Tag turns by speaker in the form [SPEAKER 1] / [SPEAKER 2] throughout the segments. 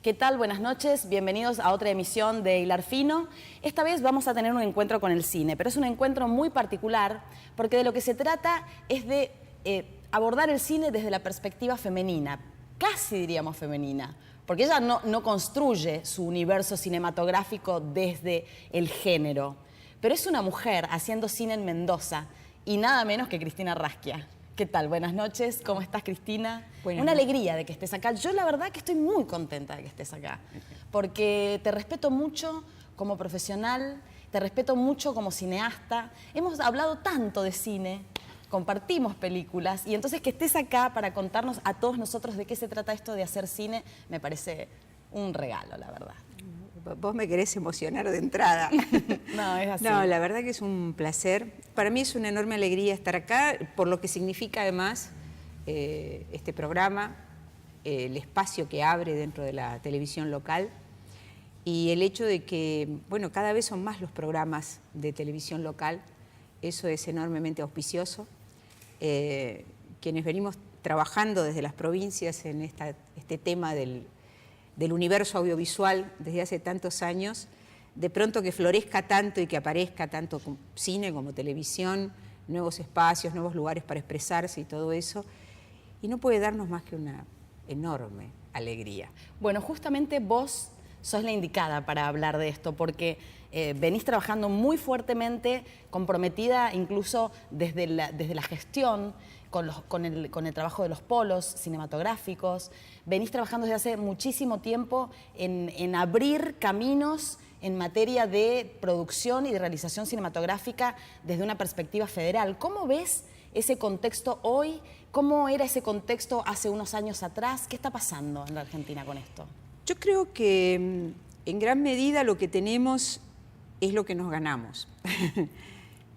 [SPEAKER 1] ¿Qué tal? Buenas noches, bienvenidos a otra emisión de Hilar Fino. Esta vez vamos a tener un encuentro con el cine, pero es un encuentro muy particular porque de lo que se trata es de abordar el cine desde la perspectiva femenina, casi diríamos femenina, porque ella no construye su universo cinematográfico desde el género, pero es una mujer haciendo cine en Mendoza y nada menos que Cristina Rasquia. ¿Qué tal? Buenas noches. ¿Cómo estás, Cristina? Una alegría de que estés acá. Yo la verdad que estoy muy contenta de que estés acá, porque te respeto mucho como profesional, te respeto mucho como cineasta. Hemos hablado tanto de cine, compartimos películas, y entonces que estés acá para contarnos a todos nosotros de qué se trata esto de hacer cine, me parece un regalo, la verdad.
[SPEAKER 2] Vos me querés emocionar de entrada.
[SPEAKER 1] No, es así.
[SPEAKER 2] No, la verdad que es un placer. Para mí es una enorme alegría estar acá, por lo que significa además este programa, el espacio que abre dentro de la televisión local y el hecho de que, bueno, cada vez son más los programas de televisión local. Eso es enormemente auspicioso. Quienes venimos trabajando desde las provincias en este tema del universo audiovisual desde hace tantos años, de pronto que florezca tanto y que aparezca tanto cine como televisión, nuevos espacios, nuevos lugares para expresarse y todo eso, y no puede darnos más que una enorme alegría.
[SPEAKER 1] Bueno, justamente vos sos la indicada para hablar de esto, porque venís trabajando muy fuertemente, comprometida incluso desde la gestión, con el trabajo de los polos cinematográficos. Venís trabajando desde hace muchísimo tiempo en abrir caminos en materia de producción y de realización cinematográfica desde una perspectiva federal. ¿Cómo ves ese contexto hoy? ¿Cómo era ese contexto hace unos años atrás? ¿Qué está pasando en la Argentina con esto?
[SPEAKER 2] Yo creo que en gran medida lo que tenemos es lo que nos ganamos.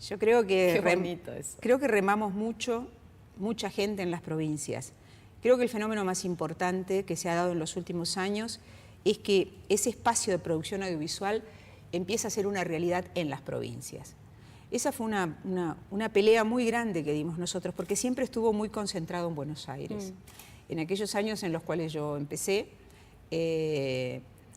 [SPEAKER 2] Yo creo que,
[SPEAKER 1] Qué bonito eso.
[SPEAKER 2] Creo que remamos mucha gente en las provincias. Creo que el fenómeno más importante que se ha dado en los últimos años es que ese espacio de producción audiovisual empieza a ser una realidad en las provincias. Esa fue una pelea muy grande que dimos nosotros, porque siempre estuvo muy concentrado en Buenos Aires. En aquellos años en los cuales yo empecé,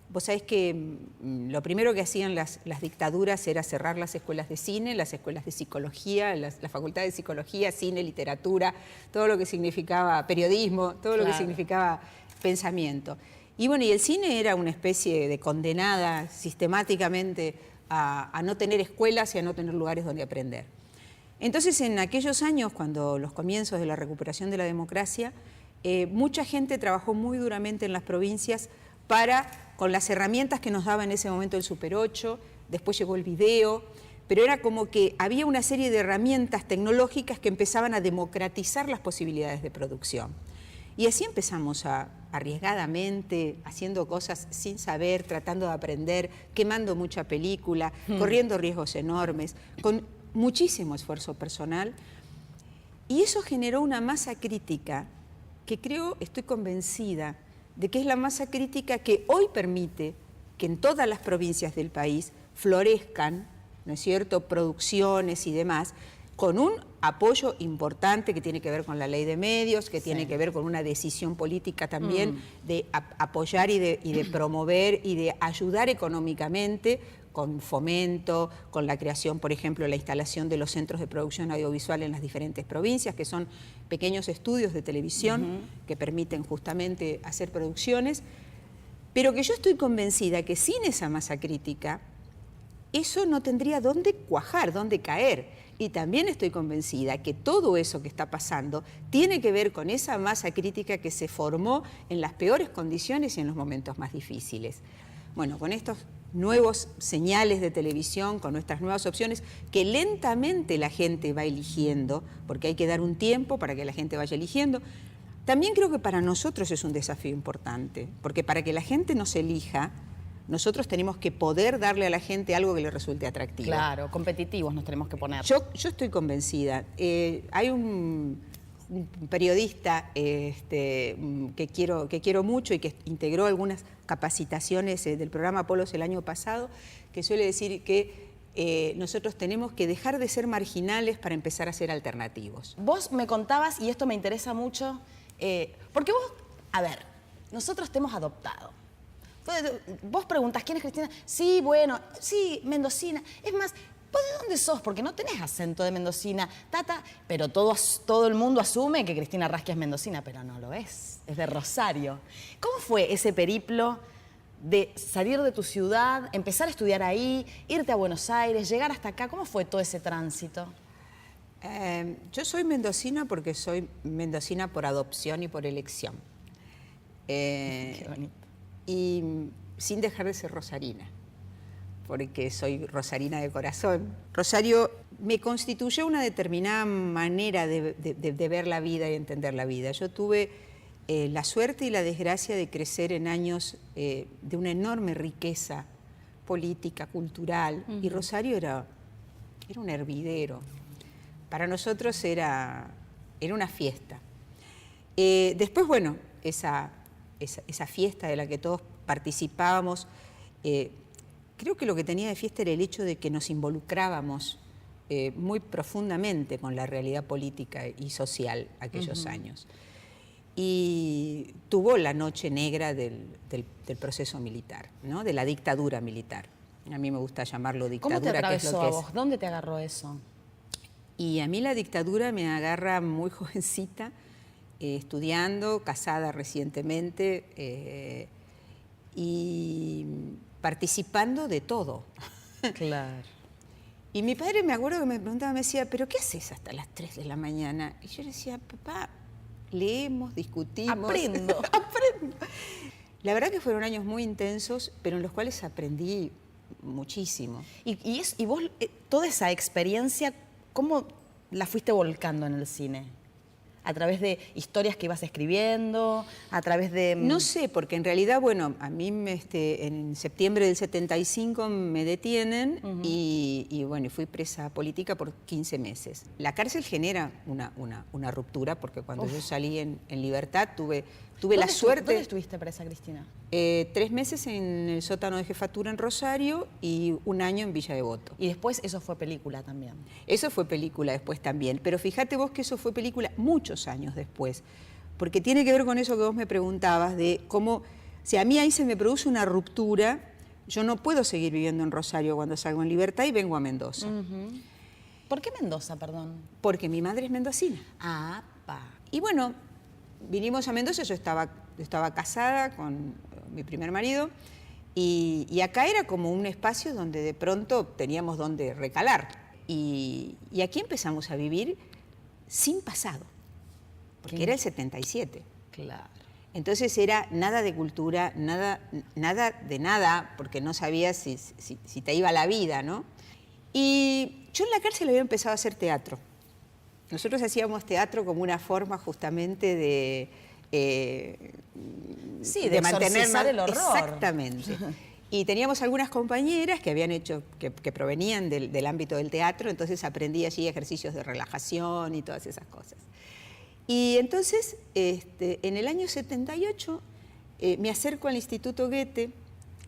[SPEAKER 2] vos sabés que lo primero que hacían las dictaduras era cerrar las escuelas de cine, las escuelas de psicología, la facultad de psicología, cine, literatura, todo lo que significaba periodismo, todo lo que significaba pensamiento. Y bueno, y el cine era una especie de condenada sistemáticamente a no tener escuelas y a no tener lugares donde aprender. Entonces, en aquellos años, cuando los comienzos de la recuperación de la democracia, mucha gente trabajó muy duramente en las provincias con las herramientas que nos daba en ese momento el Super 8, después llegó el video, pero era como que había una serie de herramientas tecnológicas que empezaban a democratizar las posibilidades de producción. Y así empezamos arriesgadamente, haciendo cosas sin saber, tratando de aprender, quemando mucha película, corriendo riesgos enormes, con muchísimo esfuerzo personal. Y eso generó una masa crítica que estoy convencida de que es la masa crítica que hoy permite que en todas las provincias del país florezcan, ¿no es cierto?, producciones y demás, con un apoyo importante que tiene que ver con la ley de medios, que tiene que ver con una decisión política también de apoyar y de promover y de ayudar económicamente con fomento, con la creación, por ejemplo, la instalación de los centros de producción audiovisual en las diferentes provincias, que son pequeños estudios de televisión que permiten justamente hacer producciones, pero que yo estoy convencida que sin esa masa crítica, eso no tendría dónde cuajar, dónde caer. Y también estoy convencida que todo eso que está pasando tiene que ver con esa masa crítica que se formó en las peores condiciones y en los momentos más difíciles. Bueno, con estos nuevos señales de televisión, con nuestras nuevas opciones, que lentamente la gente va eligiendo, porque hay que dar un tiempo para que la gente vaya eligiendo, también creo que para nosotros es un desafío importante, porque para que la gente nos elija, nosotros tenemos que poder darle a la gente algo que le resulte atractivo.
[SPEAKER 1] Claro, competitivos nos tenemos que poner.
[SPEAKER 2] Yo estoy convencida. Hay un periodista que quiero mucho y que integró algunas capacitaciones del programa Polos el año pasado, que suele decir que nosotros tenemos que dejar de ser marginales para empezar a ser alternativos.
[SPEAKER 1] Vos me contabas, y esto me interesa mucho, porque vos, a ver, nosotros te hemos adoptado. Vos preguntás, ¿quién es Cristina? Sí, bueno, sí, mendocina. Es más, ¿vos de dónde sos? Porque no tenés acento de mendocina. Tata, pero todo el mundo asume que Cristina Raskia es mendocina, pero no lo es de Rosario. ¿Cómo fue ese periplo de salir de tu ciudad, empezar a estudiar ahí, irte a Buenos Aires, llegar hasta acá? ¿Cómo fue todo ese tránsito?
[SPEAKER 2] Yo soy mendocina porque soy mendocina por adopción y por elección.
[SPEAKER 1] Qué bonito.
[SPEAKER 2] Y sin dejar de ser rosarina, porque soy rosarina de corazón. Rosario me constituyó una determinada manera de ver la vida y entender la vida. Yo tuve la suerte y la desgracia de crecer en años de una enorme riqueza política, cultural, y Rosario era un hervidero. Para nosotros era una fiesta. Después, bueno, esa fiesta de la que todos participábamos, creo que lo que tenía de fiesta era el hecho de que nos involucrábamos muy profundamente con la realidad política y social aquellos años. Y tuvo la noche negra del proceso militar, ¿no? De la dictadura militar. A mí me gusta llamarlo dictadura.
[SPEAKER 1] ¿Cómo te atravesó
[SPEAKER 2] que es lo que
[SPEAKER 1] a vos?
[SPEAKER 2] es.
[SPEAKER 1] ¿Dónde te agarró eso?
[SPEAKER 2] Y a mí la dictadura me agarra muy jovencita, estudiando, casada recientemente y participando de todo.
[SPEAKER 1] Claro.
[SPEAKER 2] Y mi padre, me acuerdo que me preguntaba, me decía, ¿pero qué haces hasta las 3 de la mañana? Y yo le decía, papá, leemos, discutimos.
[SPEAKER 1] Aprendo.
[SPEAKER 2] Aprendo. La verdad que fueron años muy intensos, pero en los cuales aprendí muchísimo.
[SPEAKER 1] Y vos, toda esa experiencia, ¿cómo la fuiste volcando en el cine? ¿A través de historias que ibas escribiendo? ¿A través de...?
[SPEAKER 2] No sé, porque en realidad, bueno, a mí en septiembre del 75 me detienen y bueno, fui presa política por 15 meses. La cárcel genera una ruptura, porque cuando yo salí en libertad tuve la suerte...
[SPEAKER 1] ¿Dónde estuviste presa, Cristina?
[SPEAKER 2] 3 meses en el sótano de jefatura en Rosario y 1 año en Villa Devoto.
[SPEAKER 1] Y después eso fue película también.
[SPEAKER 2] Eso fue película después también, pero fíjate vos que eso fue película muchos años después, porque tiene que ver con eso que vos me preguntabas, de cómo, si a mí ahí se me produce una ruptura, yo no puedo seguir viviendo en Rosario cuando salgo en libertad y vengo a Mendoza.
[SPEAKER 1] ¿Por qué Mendoza, perdón?
[SPEAKER 2] Porque mi madre es mendocina.
[SPEAKER 1] Ah, pa.
[SPEAKER 2] Y bueno, vinimos a Mendoza, yo estaba casada con mi primer marido, y acá era como un espacio donde de pronto teníamos donde recalar. Y aquí empezamos a vivir sin pasado, porque era el 77.
[SPEAKER 1] Claro.
[SPEAKER 2] Entonces era nada de cultura, nada de nada, porque no sabías si te iba la vida, ¿no? Y yo en la cárcel había empezado a hacer teatro. Nosotros hacíamos teatro como una forma justamente de
[SPEAKER 1] mantener el horror.
[SPEAKER 2] Exactamente. Y teníamos algunas compañeras que habían hecho, que provenían del ámbito del teatro, entonces aprendí allí ejercicios de relajación y todas esas cosas. Y entonces, en el año 78, me acerco al Instituto Goethe,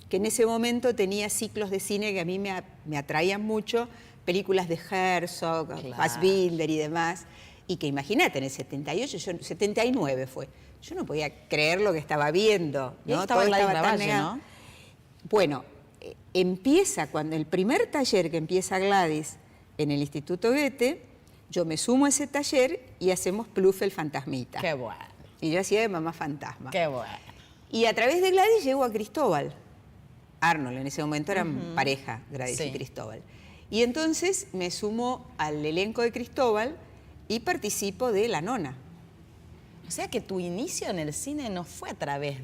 [SPEAKER 2] que en ese momento tenía ciclos de cine que a mí me atraían mucho, películas de Herzog,
[SPEAKER 1] Claro.
[SPEAKER 2] Fassbinder y demás, y que imagínate, en el 78, 79 fue, yo no podía creer lo que estaba viendo,
[SPEAKER 1] Y ahí
[SPEAKER 2] ¿no?
[SPEAKER 1] estaba
[SPEAKER 2] Todo
[SPEAKER 1] Gladys
[SPEAKER 2] estaba tan
[SPEAKER 1] Lavalle,
[SPEAKER 2] negado.
[SPEAKER 1] ¿no?
[SPEAKER 2] Bueno, empieza, cuando el primer taller que empieza Gladys en el Instituto Goethe, yo me sumo a ese taller y hacemos Pluff el fantasmita.
[SPEAKER 1] Qué bueno.
[SPEAKER 2] Y yo hacía de mamá fantasma.
[SPEAKER 1] Qué bueno.
[SPEAKER 2] Y a través de Gladys llego a Cristóbal. Arnold, en ese momento eran pareja, Gladys y Cristóbal. Y entonces me sumo al elenco de Cristóbal y participo de La Nona.
[SPEAKER 1] O sea que tu inicio en el cine no fue a través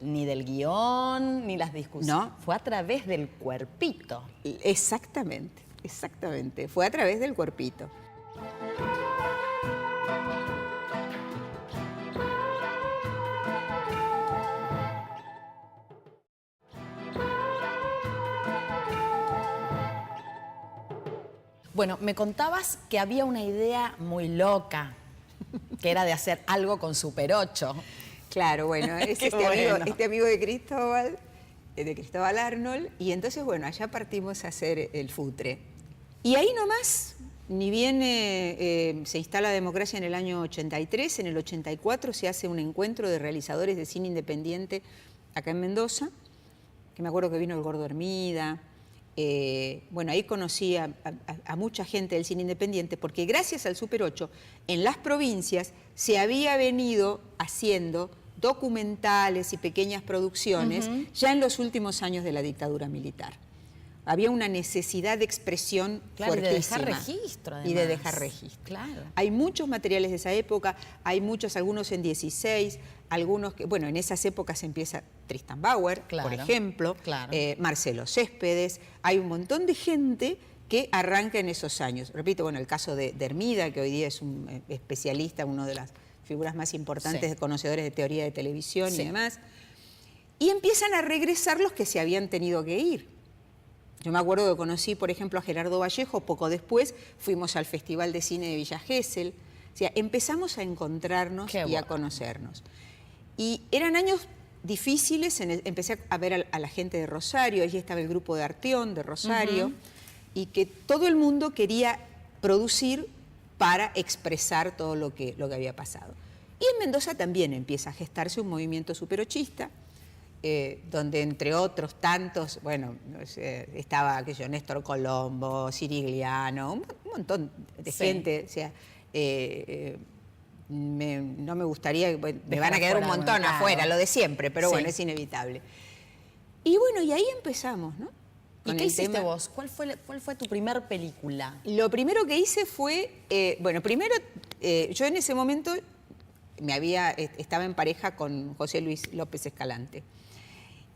[SPEAKER 1] ni del guión, ni las discusiones.
[SPEAKER 2] No.
[SPEAKER 1] Fue a través del cuerpito.
[SPEAKER 2] Exactamente, exactamente. Fue a través del cuerpito.
[SPEAKER 1] Bueno, me contabas que había una idea muy loca, que era de hacer algo con Super 8.
[SPEAKER 2] Claro, bueno, es
[SPEAKER 1] Qué
[SPEAKER 2] este
[SPEAKER 1] bueno.
[SPEAKER 2] amigo de Cristóbal Arnold, y entonces, bueno, allá partimos a hacer el futre. Y ahí nomás, ni bien se instala la democracia en el año 83, en el 84 se hace un encuentro de realizadores de cine independiente acá en Mendoza, que me acuerdo que vino el Gordo Hermida. Bueno, ahí conocí a mucha gente del cine independiente, porque gracias al Super 8, en las provincias se había venido haciendo documentales y pequeñas producciones ya en los últimos años de la dictadura militar. Había una necesidad de expresión fuertísima.
[SPEAKER 1] Y de dejar registro, además.
[SPEAKER 2] Y de dejar registro.
[SPEAKER 1] Claro.
[SPEAKER 2] Hay muchos materiales de esa época, hay muchos, algunos en 16, algunos que, bueno, en esas épocas empieza Tristan Bauer, por ejemplo, Marcelo Céspedes, hay un montón de gente que arranca en esos años. Repito, bueno, el caso de Hermida, que hoy día es un especialista, una de las figuras más importantes de conocedores de teoría de televisión y demás, y empiezan a regresar los que se habían tenido que ir. Yo me acuerdo que conocí, por ejemplo, a Gerardo Vallejo, poco después fuimos al Festival de Cine de Villa Gesell. O sea, empezamos a encontrarnos y a conocernos. Y eran años difíciles, empecé a ver a la gente de Rosario, allí estaba el grupo de Arteón de Rosario, y que todo el mundo quería producir para expresar todo lo que había pasado. Y en Mendoza también empieza a gestarse un movimiento superochista, donde entre otros tantos, bueno, estaba aquello, Néstor Colombo, Cirigliano, un montón de gente, o sea, no me gustaría, bueno, me van a quedar un montón afuera, lo de siempre, pero bueno, es inevitable. Y bueno, y ahí empezamos, ¿no?
[SPEAKER 1] ¿Y qué hiciste vos? ¿Cuál fue tu primer película?
[SPEAKER 2] Lo primero que hice fue, bueno, primero, yo en ese momento estaba en pareja con José Luis López Escalante.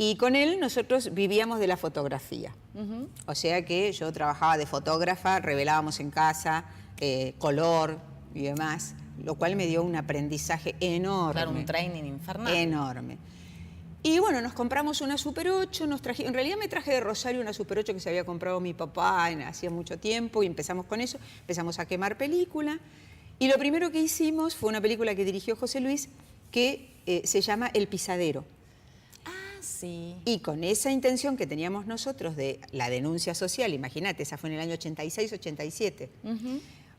[SPEAKER 2] Y con él nosotros vivíamos de la fotografía. O sea que yo trabajaba de fotógrafa, revelábamos en casa, color y demás, lo cual me dio un aprendizaje enorme.
[SPEAKER 1] Claro, un training infernal.
[SPEAKER 2] Enorme. Y bueno, nos compramos una Super 8, en realidad me traje de Rosario una Super 8 que se había comprado mi papá hacía mucho tiempo y empezamos con eso, empezamos a quemar película. Y lo primero que hicimos fue una película que dirigió José Luis que se llama El Pisadero.
[SPEAKER 1] Sí.
[SPEAKER 2] Y con esa intención que teníamos nosotros de la denuncia social, imagínate, esa fue en el año 86, 87.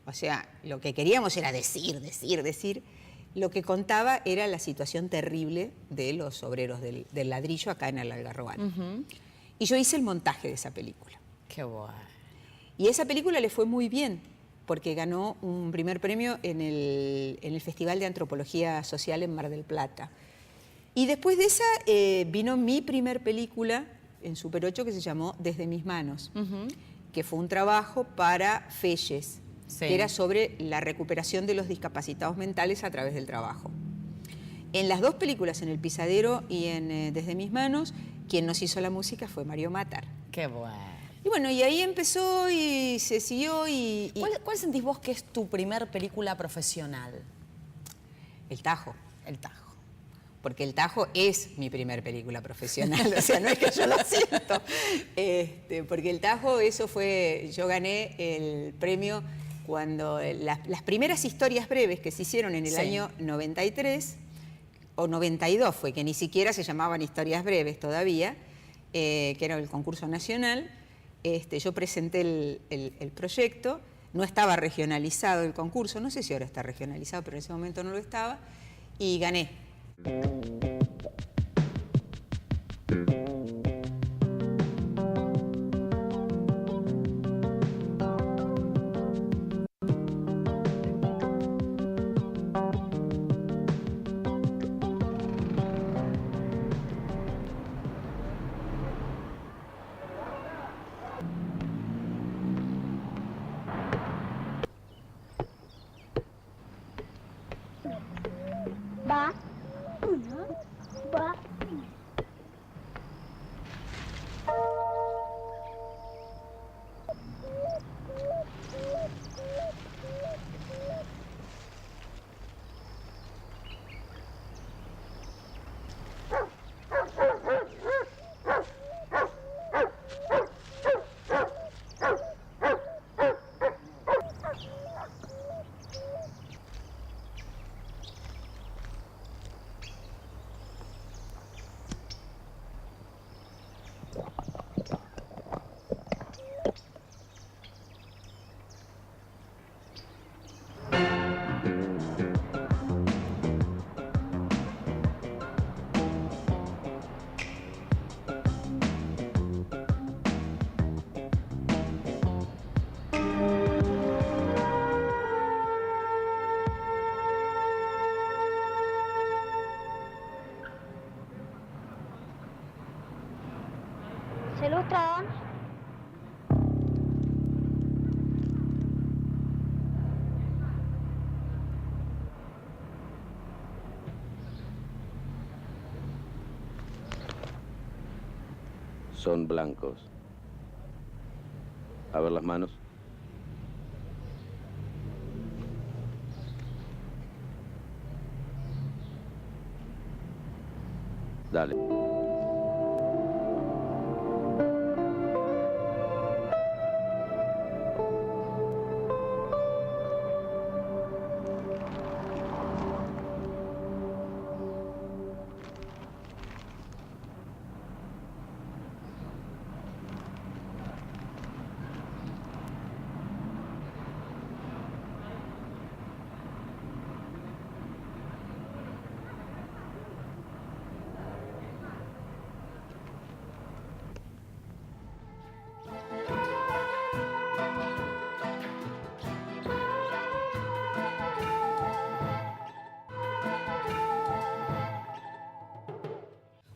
[SPEAKER 2] O sea, lo que queríamos era decir. Lo que contaba era la situación terrible de los obreros del ladrillo acá en el Algarrobal. Y yo hice el montaje de esa película.
[SPEAKER 1] Qué guay.
[SPEAKER 2] Y esa película le fue muy bien, porque ganó un primer premio en el Festival de Antropología Social en Mar del Plata. Y después de esa vino mi primer película en Super 8 que se llamó Desde mis manos, que fue un trabajo para Felles, que era sobre la recuperación de los discapacitados mentales a través del trabajo. En las dos películas, en El Pisadero y en Desde mis manos, quien nos hizo la música fue Mario Matar.
[SPEAKER 1] Qué bueno.
[SPEAKER 2] Y bueno, y ahí empezó y se siguió
[SPEAKER 1] ¿Cuál sentís vos que es tu primer película profesional?
[SPEAKER 2] El Tajo.
[SPEAKER 1] El Tajo.
[SPEAKER 2] Porque El Tajo es mi primer película profesional, o sea, no es que yo lo siento. Porque El Tajo, eso fue, yo gané el premio cuando las primeras historias breves que se hicieron en el año 93, o 92 fue, que ni siquiera se llamaban historias breves todavía, que era el concurso nacional. Yo presenté el proyecto, no estaba regionalizado el concurso, no sé si ahora está regionalizado, pero en ese momento no lo estaba, y gané.
[SPEAKER 3] Va, 1, son blancos. A ver las manos. Dale.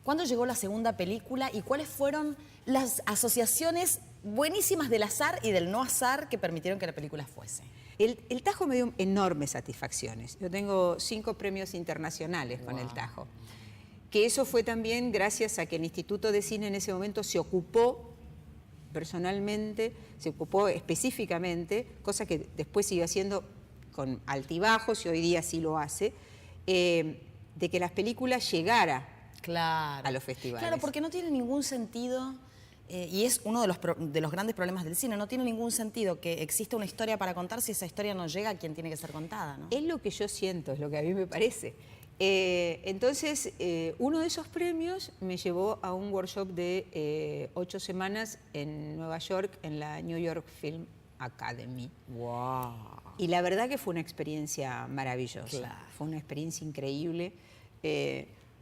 [SPEAKER 1] ¿Cuándo llegó la segunda película y cuáles fueron las asociaciones buenísimas del azar y del no azar que permitieron que la película fuese?
[SPEAKER 2] El Tajo me dio enormes satisfacciones. Yo tengo 5 premios internacionales con el Tajo. Que eso fue también gracias a que el Instituto de Cine en ese momento se ocupó personalmente, se ocupó específicamente, cosa que después siguió haciendo con altibajos y hoy día sí lo hace, de que las películas llegaran a los festivales.
[SPEAKER 1] Claro, porque no tiene ningún sentido, y es uno de los grandes problemas del cine, no tiene ningún sentido que exista una historia para contar si esa historia no llega a quien tiene que ser contada, ¿no?
[SPEAKER 2] Es lo que yo siento, es lo que a mí me parece. Entonces, uno de esos premios me llevó a un workshop de 8 semanas en Nueva York, en la New York Film Academy.
[SPEAKER 1] ¡Wow!
[SPEAKER 2] Y la verdad que fue una experiencia maravillosa.
[SPEAKER 1] Claro.
[SPEAKER 2] Fue una experiencia increíble.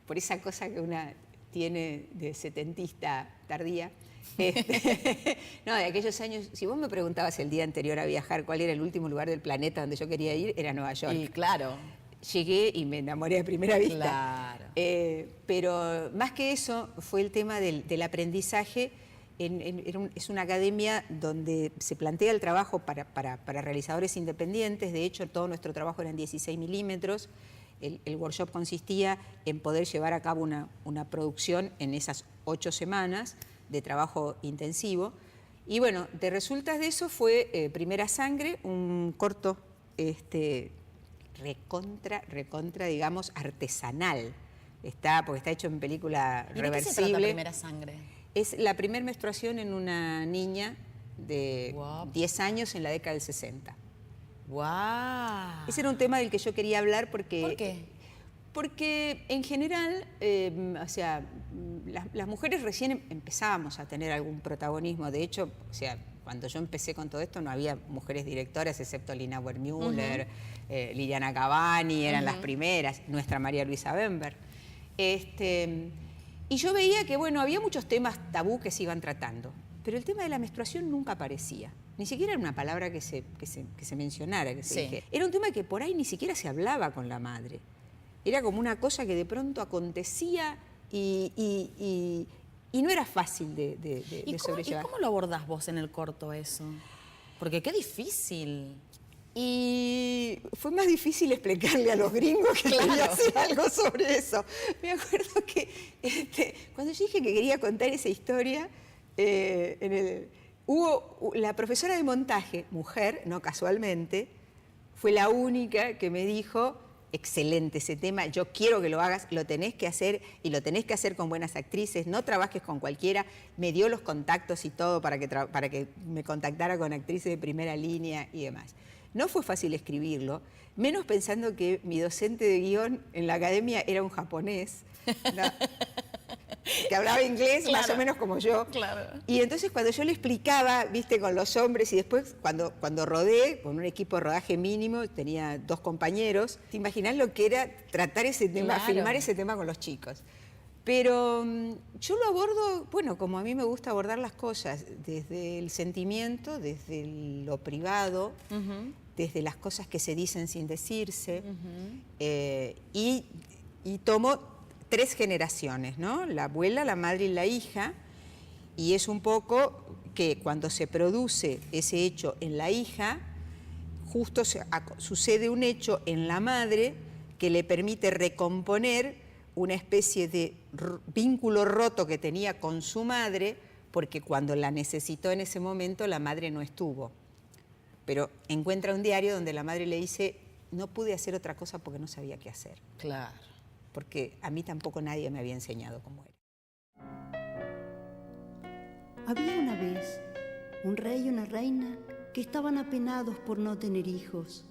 [SPEAKER 2] Por esa cosa que una tiene de setentista tardía. No, de aquellos años, si vos me preguntabas el día anterior a viajar cuál era el último lugar del planeta donde yo quería ir, era Nueva York.
[SPEAKER 1] Y claro.
[SPEAKER 2] Llegué y me enamoré a primera vista.
[SPEAKER 1] Claro.
[SPEAKER 2] Pero más que eso, fue el tema del aprendizaje. Es una academia donde se plantea el trabajo para realizadores independientes. De hecho, todo nuestro trabajo era en 16 milímetros. El workshop consistía en poder llevar a cabo una producción en esas 8 semanas de trabajo intensivo. Y bueno, de resultas de eso fue Primera Sangre, un corto recontra, digamos, artesanal. Porque está hecho en película
[SPEAKER 1] ¿Y
[SPEAKER 2] reversible.
[SPEAKER 1] de qué se trata Primera Sangre?
[SPEAKER 2] Es la primera menstruación en una niña de 10 años en la década del 60.
[SPEAKER 1] ¡Guau!
[SPEAKER 2] Ese era un tema del que yo quería hablar porque...
[SPEAKER 1] ¿Por qué?
[SPEAKER 2] Porque en general, o sea, las mujeres recién empezábamos a tener algún protagonismo. De hecho, o sea, cuando yo empecé con todo esto no había mujeres directoras, excepto Lina Wertmüller, Liliana Cavani, eran las primeras, nuestra María Luisa Bember. Y yo veía que, bueno, había muchos temas tabú que se iban tratando, pero el tema de la menstruación nunca aparecía. Ni siquiera era una palabra que se mencionara, que se dijera. Era un tema que por ahí ni siquiera se hablaba con la madre. Era como una cosa que de pronto acontecía y no era fácil de sobrellevar.
[SPEAKER 1] ¿Y cómo lo abordás vos en el corto eso? Porque qué difícil.
[SPEAKER 2] Y fue más difícil explicarle a los gringos que quería hacer algo sobre eso. Me acuerdo que cuando yo dije que quería contar esa historia, hubo la profesora de montaje, mujer, no casualmente, fue la única que me dijo: excelente ese tema, yo quiero que lo hagas, lo tenés que hacer y lo tenés que hacer con buenas actrices, no trabajes con cualquiera. Me dio los contactos y todo para que me contactara con actrices de primera línea y demás. No fue fácil escribirlo, menos pensando que mi docente de guión en la academia era un japonés, ¿no? Que hablaba inglés más o menos como yo.
[SPEAKER 1] Claro.
[SPEAKER 2] Y entonces cuando yo le explicaba, viste, con los hombres, y después cuando rodé, con un equipo de rodaje mínimo, tenía 2 compañeros, ¿te imaginás lo que era tratar ese tema, filmar ese tema con los chicos? Pero yo lo abordo, bueno, como a mí me gusta abordar las cosas, desde el sentimiento, desde lo privado, desde las cosas que se dicen sin decirse, y tomo 3 generaciones, ¿no? La abuela, la madre y la hija, y es un poco que cuando se produce ese hecho en la hija, justo sucede un hecho en la madre que le permite recomponer una especie de vínculo roto que tenía con su madre porque cuando la necesitó en ese momento la madre no estuvo. Pero encuentra un diario donde la madre le dice, no pude hacer otra cosa porque no sabía qué hacer.
[SPEAKER 1] Claro.
[SPEAKER 2] Porque a mí tampoco nadie me había enseñado cómo era.
[SPEAKER 4] Había una vez un rey y una reina que estaban apenados por no tener hijos,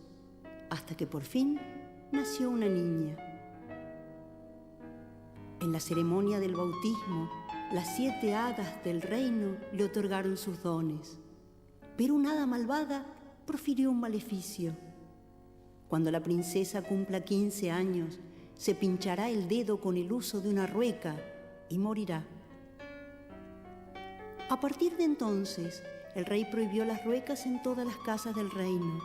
[SPEAKER 4] hasta que por fin nació una niña. En la ceremonia del bautismo, las 7 hadas del reino le otorgaron sus dones, pero una hada malvada profirió un maleficio. Cuando la princesa cumpla 15 años, se pinchará el dedo con el uso de una rueca y morirá. A partir de entonces, el rey prohibió las ruecas en todas las casas del reino.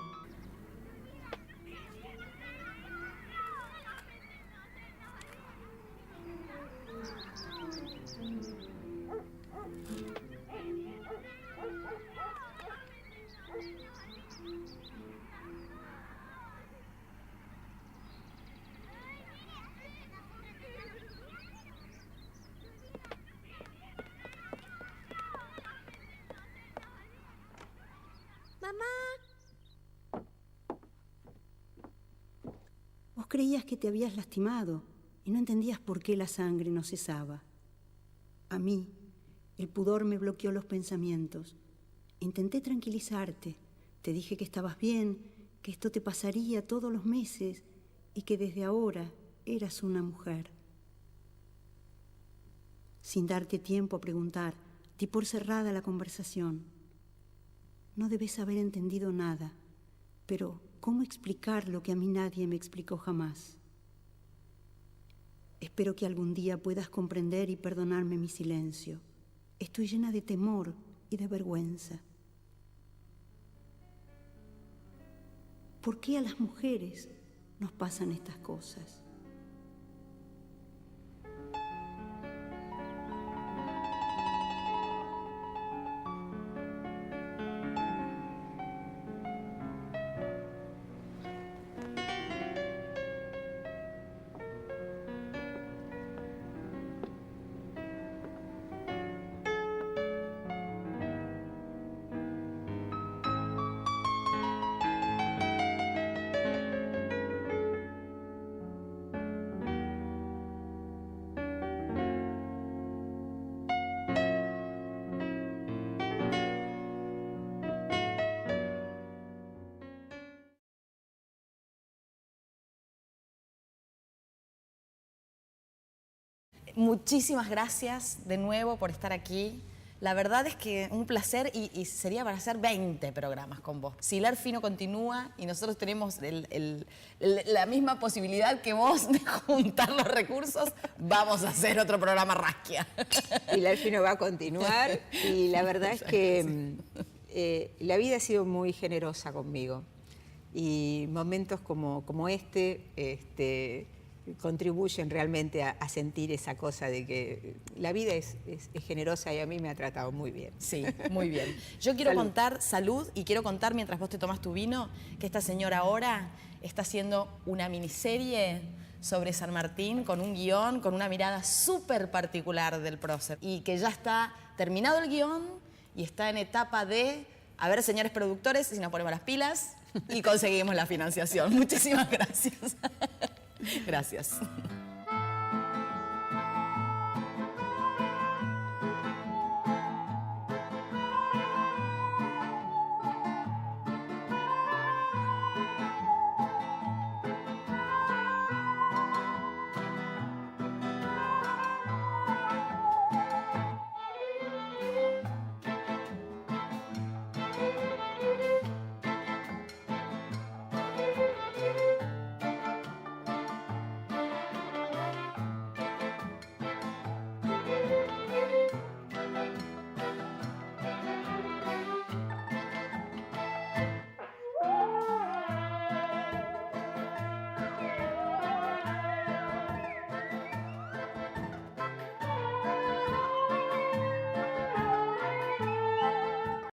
[SPEAKER 4] Vos creías que te habías lastimado y no entendías por qué la sangre no cesaba. A mí, el pudor me bloqueó los pensamientos. Intenté tranquilizarte. Te dije que estabas bien, que esto te pasaría todos los meses y que desde ahora eras una mujer. Sin darte tiempo a preguntar, di por cerrada la conversación. No debes haber entendido nada, pero ¿cómo explicar lo que a mí nadie me explicó jamás? Espero que algún día puedas comprender y perdonarme mi silencio. Estoy llena de temor y de vergüenza. ¿Por qué a las mujeres nos pasan estas cosas?
[SPEAKER 1] Muchísimas gracias de nuevo por estar aquí. La verdad es que un placer y sería para hacer 20 programas con vos. Si Hilar Fino continúa y nosotros tenemos la misma posibilidad que vos de juntar los recursos, vamos a hacer otro programa Rasquia.
[SPEAKER 2] Hilar Fino va a continuar y la verdad es que la vida ha sido muy generosa conmigo y momentos como este contribuyen realmente a sentir esa cosa de que la vida es generosa y a mí me ha tratado muy bien.
[SPEAKER 1] Sí, muy bien. Yo quiero contar salud y quiero contar, mientras vos te tomás tu vino, que esta señora ahora está haciendo una miniserie sobre San Martín con un guión, con una mirada súper particular del prócer y que ya está terminado el guión y está en etapa de, a ver, señores productores, si nos ponemos las pilas y conseguimos la financiación. Muchísimas gracias. Gracias.